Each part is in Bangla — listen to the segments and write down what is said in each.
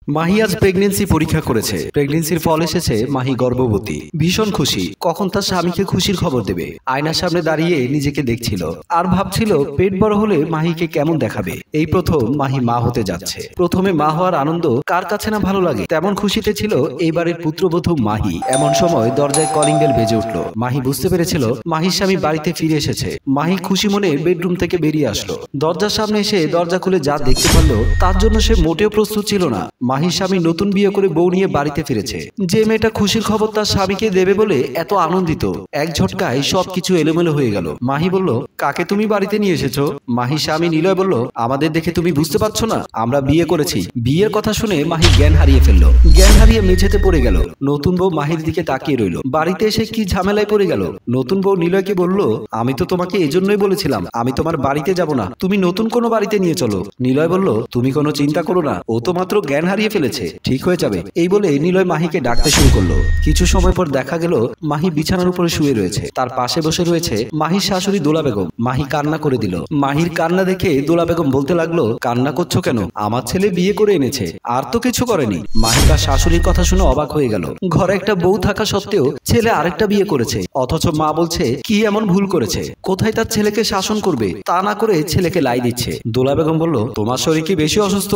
মাহি আজ প্রেগনেন্সি পরীক্ষা করেছে। প্রেগনেন্সির ফল এসেছে, মাহি গর্ভবতী। ভীষণ খুশি, কখন তার স্বামীকে খুশির খবর দেবে। আয়নার সামনে দাঁড়িয়ে নিজেকে দেখছিল আর ভাবছিল পেট বড় হলে মাহিকে কেমন দেখাবে। এই প্রথম মাহি মা হতে যাচ্ছে। প্রথমে মা হওয়ার আনন্দ কার কাছে না ভালো লাগে, তেমন খুশিতে ছিল এইবারের পুত্রবধূ মাহি। এমন সময় দরজায় কলিং বেল বেজে উঠল। মাহি বুঝতে পেরেছিল মাহির স্বামী বাড়িতে ফিরে এসেছে। মাহি খুশি মনে বেডরুম থেকে বেরিয়ে আসলো। দরজার সামনে এসে দরজা খুলে যা দেখতে পারলো তার জন্য সে মোটেও প্রস্তুত ছিল না। মাহির স্বামী নতুন বিয়ে করে বউ নিয়ে বাড়িতে ফিরেছে। যে মেয়েটা খুশির খবর তার স্বামীকে দেবে বলে এত আনন্দিত, এক ঝটকায় সবকিছু এলোমেলো হয়ে গেল। মাহি বলল, কাকে তুমি বাড়িতে নিয়ে এসেছো? মাহির স্বামী নিলয় বলল, আমাদের দেখে তুমি বুঝতে পারছো না আমরা বিয়ে করেছি। বিয়ের কথা শুনে মাহি জ্ঞান হারিয়ে ফেললো। জ্ঞান হারিয়ে মেঝেতে পড়ে গেল। নতুন বউ মাহির দিকে তাকিয়ে রইল। বাড়িতে এসে কি ঝামেলায় পড়ে গেল। নতুন বউ নিলয়কে বলল, আমি তো তোমাকে এজন্যই বলেছিলাম আমি তোমার বাড়িতে যাব না, তুমি নতুন কোনো বাড়িতে নিয়ে চলো। নিলয় বলল, তুমি কোনো চিন্তা করো না, ও তো মাত্র জ্ঞান হারিয়ে ফেলেছে, ঠিক হয়ে যাবে। এই বলে নিলয় মাহিকে ডাকতে শুরু করলো। কিছু সময় পর দেখা গেল মাহি বিছানার উপরে শুয়ে রয়েছে। তার পাশে বসে রয়েছে মাহির শাশুড়ি দোলা বেগম। মাহি কান্না করে দিল। মাহির কান্না দেখে দোলা বেগম বলতে লাগলো, কান্না করছো কেন? আমার ছেলে বিয়ে করে এনেছে, আর তো কিছু করেনি। মাহি তার শাশুড়ির কথা শুনে অবাক হয়ে গেল। ঘরে একটা বউ থাকা সত্ত্বেও ছেলে আরেকটা বিয়ে করেছে, অথচ মা বলছে কি এমন ভুল করেছে, কোথায় তার ছেলেকে শাসন করবে, তা না করে ছেলেকে লাই দিচ্ছে। দোলা বেগম বলল, তোমার শরীর কি বেশি অসুস্থ?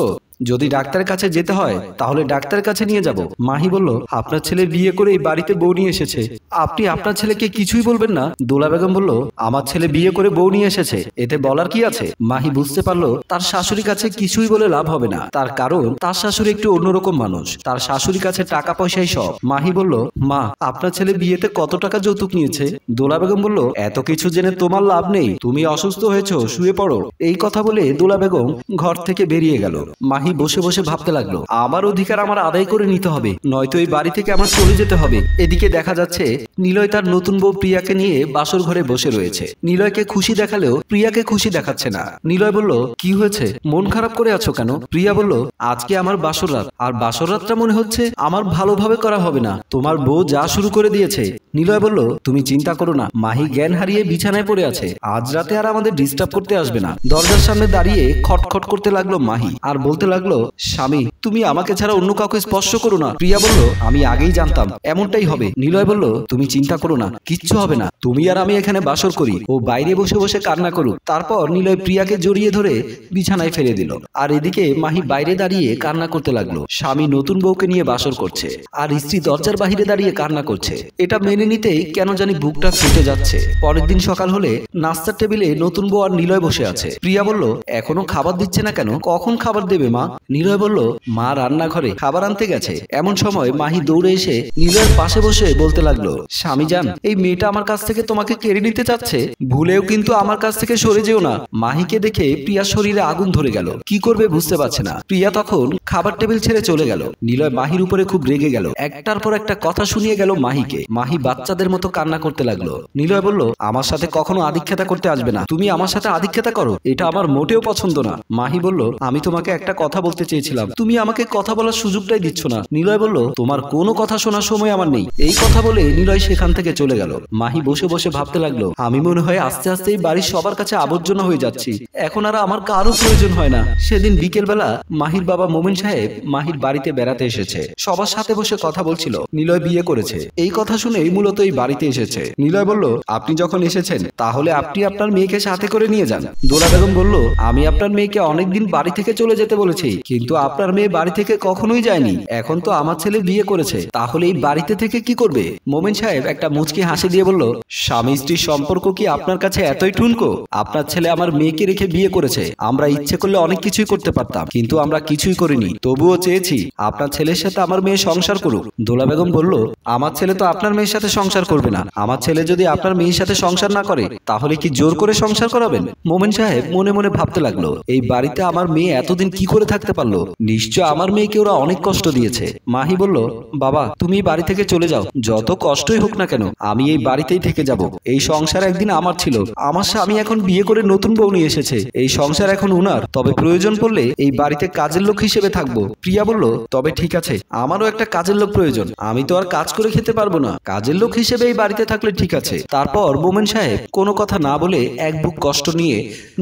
যদি ডাক্তারের কাছে যেতে হয় তাহলে ডাক্তারের কাছে নিয়ে যাব। মাহি বলল, আপনার ছেলে বিয়ে করে এই বাড়িতে বউ নিয়ে এসেছে, আপনি আপনার ছেলেকে কিছুই বলবেন না? দোলা বেগম বলল, আমার ছেলে বিয়ে করে বউ নিয়ে এসেছে, এতে বলার কি আছে? মাহি বুঝতে পারলো তার শাশুড়ির কাছে কিছুই বলে লাভ হবে না, তার কারণ তার শাশুড়ি একটু অন্যরকম মানুষ। তার শাশুড়ির কাছে টাকা পয়সাই সব। মাহি বলল, মা, আপনার ছেলে বিয়েতে কত টাকা যৌতুক নিয়েছে? দোলা বেগম বলল, এত কিছু জেনে তোমার লাভ নেই, তুমি অসুস্থ হয়েছো, শুয়ে পড়ো। এই কথা বলে দোলা বেগম ঘর থেকে বেরিয়ে গেল। মাহি বসে বসে ভাবতে লাগলো, আমার অধিকার আমার আদায় করে নিতে হবে, নয়তো এই বাড়ি থেকে আমার চলে যেতে হবে। এদিকে দেখা যাচ্ছে নিলয় তার নতুন বউ প্রিয়াকে নিয়ে বাসর ঘরে বসে রয়েছে। নিলয়কে খুশি দেখালেও প্রিয়াকে খুশি দেখাচ্ছে না। নিলয় বলল, কি হয়েছে, মন খারাপ করে আছো কেন? প্রিয়া বলল, আজকে আমার বাসর রাত, আর বাসর রাতটা মনে হচ্ছে আমার ভালোভাবে করা হবে না, তোমার বউ যা শুরু করে দিয়েছে। নিলয় বলল, তুমি চিন্তা করো না, মাহি জ্ঞান হারিয়ে বিছানায় পড়ে আছে, আজ রাতে আর আমাদের ডিস্টার্ব করতে আসবে না। দরজার সামনে দাঁড়িয়ে খটখট করতে লাগলো মাহি, আর বলতে লাগলো, স্বামী, তুমি আমাকে ছাড়া অন্য কাউকে স্পর্শ করো না। প্রিয়া বলল, আমি আগেই জানতাম এমনটাই হবে। নিলয় বলল, তুমি চিন্তা করো না, কিচ্ছু হবে না, তুমি আর আমি এখানে বাসর করি, ও বাইরে বসে বসে কান্না করুক। তারপর নিলয় প্রিয়াকে জড়িয়ে ধরে বিছানায় ফেলে দিল। আর এদিকে মাহি বাইরে দাঁড়িয়ে কান্না করতে লাগলো। স্বামী নতুন বউকে নিয়ে বাসর করছে, আর স্ত্রী দরজার বাহিরে দাঁড়িয়ে কান্না করছে। এটা মেনে নিতেই কেন জানি বুকটা ফেটে যাচ্ছে। পরের দিন সকাল হলে নাস্তার টেবিলে নতুন বউ আর নিলয় বসে আছে। প্রিয়া বলল, এখনো খাবার দিচ্ছে না কেন? কখন খাবার দেবে মা? নিলয় বলল, মা রান্নাঘরে খাবার আনতে গেছে। এমন সময় মাহি দৌড়ে এসে নিলয়ের পাশে বসে বলতে লাগলো, স্বামী জান, এই মেয়েটা আমার কাছ থেকে তোমাকে কেড়ে নিতে চাচ্ছে, ভুলেও কিন্তু আমার কাছ থেকে সরে যেও না। মাহিকে দেখে প্রিয়ার শরীরে আগুন ধরে গেল, কি করবে বুঝতে পারছে না। প্রিয়া তখন খাবার টেবিল ছেড়ে চলে গেল। নিলয় মাহির উপরে খুব রেগে গেল, একটার পর একটা কথা শুনিয়ে গেল মাহিকে। মাহি বাচ্চাদের মতো কান্না করতে লাগলো। নিলয় বলল, আমার সাথে কখনো আধিক্যতা করতে আসবে না, তুমি আমার সাথে আধিক্যতা করো, এটা আমার মোটেও পছন্দ না। মাহি বলল, আমি তোমাকে একটা কথা বলতে চেয়েছিলাম, তুমি আমাকে কথা বলার সুযোগটাই দিচ্ছ না। নিলয় বলল, তোমার কোনো কথা শোনার সময় আমার নেই। এই কথা বলে নিলয় সেখান থেকে চলে গেল। মাহি বসে বসে ভাবতে লাগলো, আমি মনে হয় আস্তে আস্তে এই বাড়ির সবার কাছে আবর্জনা হয়ে যাচ্ছি, এখন আর আমার কারো প্রয়োজন হয় না। সেদিন বিকেল বেলা মাহির বাবা মোমেন সাহেব মাহির বাড়িতে বেড়াতে এসেছে। সবার সাথে বসে কথা বলছিল। নিলয় বিয়ে করেছে এই কথা শুনেই মূলত এই বাড়িতে এসেছে। নিলয় বলল, আপনি যখন এসেছেন তাহলে আপনি আপনার মেয়েকে সাথে করে নিয়ে যান। দোলা বেগম বলল, আমি আপনার মেয়েকে অনেকদিন বাড়ি থেকে চলে যেতে বলেছি, কিন্তু আপনার মেয়ে বাড়ি থেকে কখনোই যায়নি। এখন তো আমার ছেলে বিয়ে করেছে, তাহলে এই বাড়িতে থেকে কি করবে? মোমেন সাহেব একটা মুচকি হাসি দিয়ে বলল, স্বামী স্ত্রীর সম্পর্ক কি আপনার কাছে এতই ঠুনকো? আপনার ছেলে আমার মেয়েকে রেখে বিয়ে করেছে, আমরা ইচ্ছে করলে অনেক কিছুই করতে পারতাম, কিন্তু আমরা কিছুই করিনি, তবুও চেয়েছি আপনার ছেলের সাথে আমার মেয়ে সংসার করুক। দোলা বেগম বলল, আমার ছেলে তো আপনার মেয়ের সাথে সংসার করবে না, আমার ছেলে যদি আপনার মেয়ের সাথে সংসার না করে তাহলে কি জোর করে সংসার করাবেন? মোমেন সাহেব মনে মনে ভাবতে লাগলো, এই বাড়িতে আমার মেয়ে এতদিন কি করে থাকতে পারলো? নিশ্চয় আমার মেয়েকে ওরা অনেক কষ্ট দিয়েছে। মাহি বলল, বাবা, তুমি বাড়ি থেকে চলে যাও, যত কষ্টই হোক না কেন আমি এই বাড়িতেই থেকে যাব। এই সংসার একদিন আমার ছিল, আমার স্বামী এখন বিয়ে করে নতুন বউ নিয়ে এসেছে, এই সংসার এখন উনার, তবে প্রয়োজন পড়লে এই বাড়িতে কাজের লোক হিসেবে থাকবো। প্রিয়া বলল, তবে ঠিক আছে, আমারও একটা কাজের লোক প্রয়োজন, আমি তো আর কাজ করে খেতে পারবো না, কাজের লোক হিসেবে এই বাড়িতে থাকলে ঠিক আছে। তারপর মোমেন সাহেব কোনো কথা না বলে এক বুক কষ্ট নিয়ে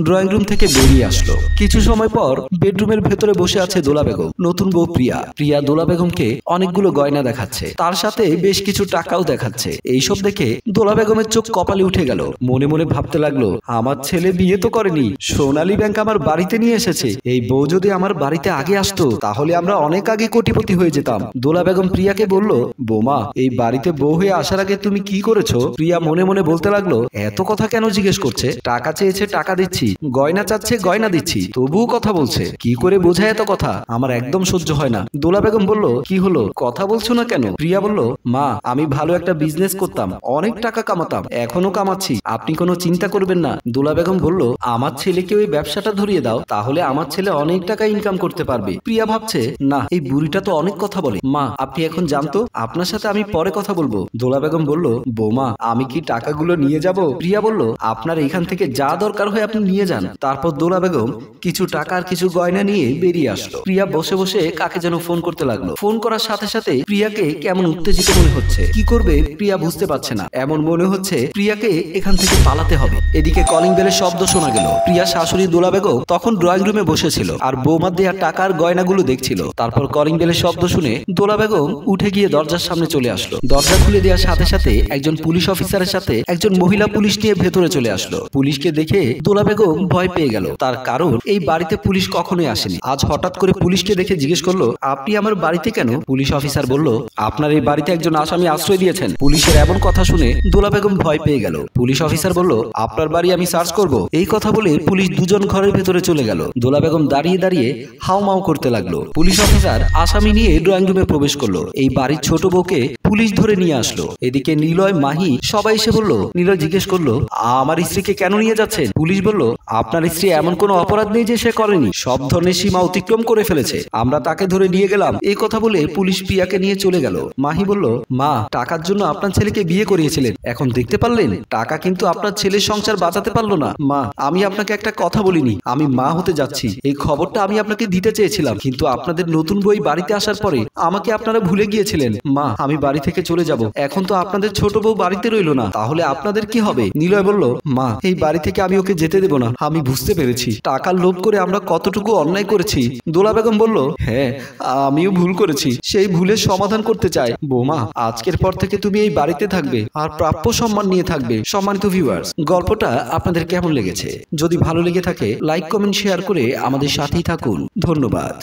ড্রয়িং রুম থেকে বেরিয়ে আসলো। কিছু সময় পর বেডরুমের ভেতরে বসে আছে দোলা বেগম। নতুন বউ প্রিয়া। প্রিয়া দোলা বেগমকে অনেকগুলো গয়না দেখাচ্ছে, তার সাথে বেশ কিছু টাকাও দেখাচ্ছে। এইসব দেখে দোলা বেগমের চোখ কপালে উঠে গেল। মনে মনে ভাবতে লাগলো, আমার ছেলে বিয়ে তো করেনি, সোনালী ব্যাংক আমার বাড়িতে নিয়ে এসেছে। এই বউ যদি আমার বাড়িতে আগে আসতো তাহলে আমরা অনেক আগে কোটিপতি হয়ে যেতাম। দোলা বেগম প্রিয়াকে বলল, বোমা এই বাড়িতে বউ হয়ে আসার আগে তুমি কি করেছো? প্রিয়া মনে মনে বলতে লাগলো, এত কথা কেন জিজ্ঞেস করছে? টাকা চেয়েছে টাকা দিচ্ছি, গয়না চাচ্ছে গয়না দিচ্ছি, তবুও কথা বলছে। কি করে বোঝায় এত কথা? আমার একদম সহ্য হয় না। দোলা বেগম বলল, কি হলো, কথা বলছো না কেন? প্রিয়া বলল, মা আমি ভালো একটা বিজনেস করতাম, অনেক টাকা কামাতাম, এখনো কামাচ্ছি, আপনি কোনো চিন্তা করবেন না। দোলা বেগম বলল, আমার ছেলেকে ওই ব্যবসাটা ধরিয়ে দাও, তাহলে আমার ছেলে অনেক টাকা ইনকাম করতে পারবে। প্রিয়া ভাবছে, না এই বুড়িটা তো অনেক কথা বলে। মা আপনি এখন জানতো, আপনার সাথে আমি পরে কথা বলবো। দোলা বেগম বলল, বৌমা আমি কি টাকাগুলো নিয়ে যাব? প্রিয়া বলল, আপনার এখান থেকে যা দরকার হয় আপনি নিয়ে যান। তারপর দোলা বেগম কিছু টাকা আর কিছু গয়না নিয়ে বেরিয়ে আসলো। প্রিয়া বসে বসে কাকে যেন ফোন করতে লাগলো। ফোন করার সাথে সাথে প্রিয়াকে কেমন উত্তেজিত মনে হচ্ছে। কি করবে প্রিয়া বুঝতে পারছে না। এমন মনে হচ্ছে প্রিয়াকে এখান থেকে পালাতে হবে। এদিকে কলিং বেলের শব্দ শোনা গেল। প্রিয়া শাশুড়ি দোলা বেগম তখন ড্রয়িং রুমে বসেছিল আর বৌমার দেয়া টাকার গয়নাগুলো দেখছিল। তারপর কলিং বেলের শব্দ শুনে দোলা বেগম উঠে গিয়ে দরজার সামনে চলে আসলো। দরজা খুলে দেওয়ার সাথে সাথে একজন পুলিশ অফিসারের সাথে একজন মহিলা পুলিশ নিয়ে ভেতরে চলে আসলো। পুলিশকে দেখে দোলা বেগম ভয় পেয়ে গেল। তার কারণ এই বাড়িতে পুলিশ কখনোই আসেনি। আজ হঠাৎ করে পুলিশকে দেখে জিজ্ঞেস করলো, আপনি আমার বাড়িতে কেন? পুলিশ অফিসার বলল, আপনার এই বাড়িতে একজন আসামি আশ্রয় দিয়েছেন। পুলিশের এমন কথা শুনে দোলা বেগম ভয় পেয়ে গেল। পুলিশ অফিসার বলল, আপনার বাড়ি আমি সার্চ করব। এই কথা বলে পুলিশ দুজন ঘরের ভেতরে চলে গেল। দোলা বেগম দাঁড়িয়ে দাঁড়িয়ে হাউমাউ করতে লাগলো। পুলিশ অফিসার আসামি নিয়ে ড্রয়িং রুমে প্রবেশ করলো। এই বাড়ির ছোট বউকে পুলিশ ধরে নিয়ে আসলো। এদিকে নিলয়, মাহি সবাই এসে বলল। নিলয় জিজ্ঞেস করলো, আমার স্ত্রীকে কেন নিয়ে যাচ্ছেন? পুলিশ বলল, আপনার স্ত্রী এমন কোনো অপরাধ নেই যে সে করেনি, সব ধরনের সীমা অতিক্রম করে ফেলেছে, আমরা তাকে ধরে নিয়ে গেলাম। এই কথা বলে পুলিশ প্রিয়াকে নিয়ে চলে গেল। মাহি বলল, মা টাকার জন্য আপনার ছেলেকে বিয়ে করিয়েছিলেন, এখন দেখতে পারলেন টাকা কিন্তু আপনার ছেলের সংসার বাঁচাতে পারলো না। মা আমি আপনাকে একটা কথা বলিনি, আমি মা হতে যাচ্ছি। এই খবরটা আমি আপনাকে দিতে চেয়েছিলাম, কিন্তু আপনাদের নতুন বই বাড়িতে আসার পরে আমাকে আপনারা ভুলে গিয়েছিলেন। মা আমি বাড়ি থেকে চলে যাব, এখন তো আপনাদের ছোট বউ বাড়িতে রইল না, তাহলে আপনাদের কি হবে? নিলয় বলল, মা এই বাড়ি থেকে আমি ওকে যেতে দেব না। আমি বুঝতে পেরেছি টাকার লোভ করে আমরা কতটুকু অন্যায় করেছি। দোলা বেগম বলল, হ্যাঁ আমিও ভুল করেছি, সেই ভুলের সমাধান করতে চাই। বৌমা আজকের পর থেকে তুমি এই বাড়িতে থাকবে আর প্রাপ্য সম্মান নিয়ে থাকবে। সম্মানিত ভিউয়ার্স, গল্পটা আপনাদের কেমন লেগেছে? যদি ভালো লেগে থাকে লাইক কমেন্ট শেয়ার করে আমাদের সাথেই থাকুন। ধন্যবাদ।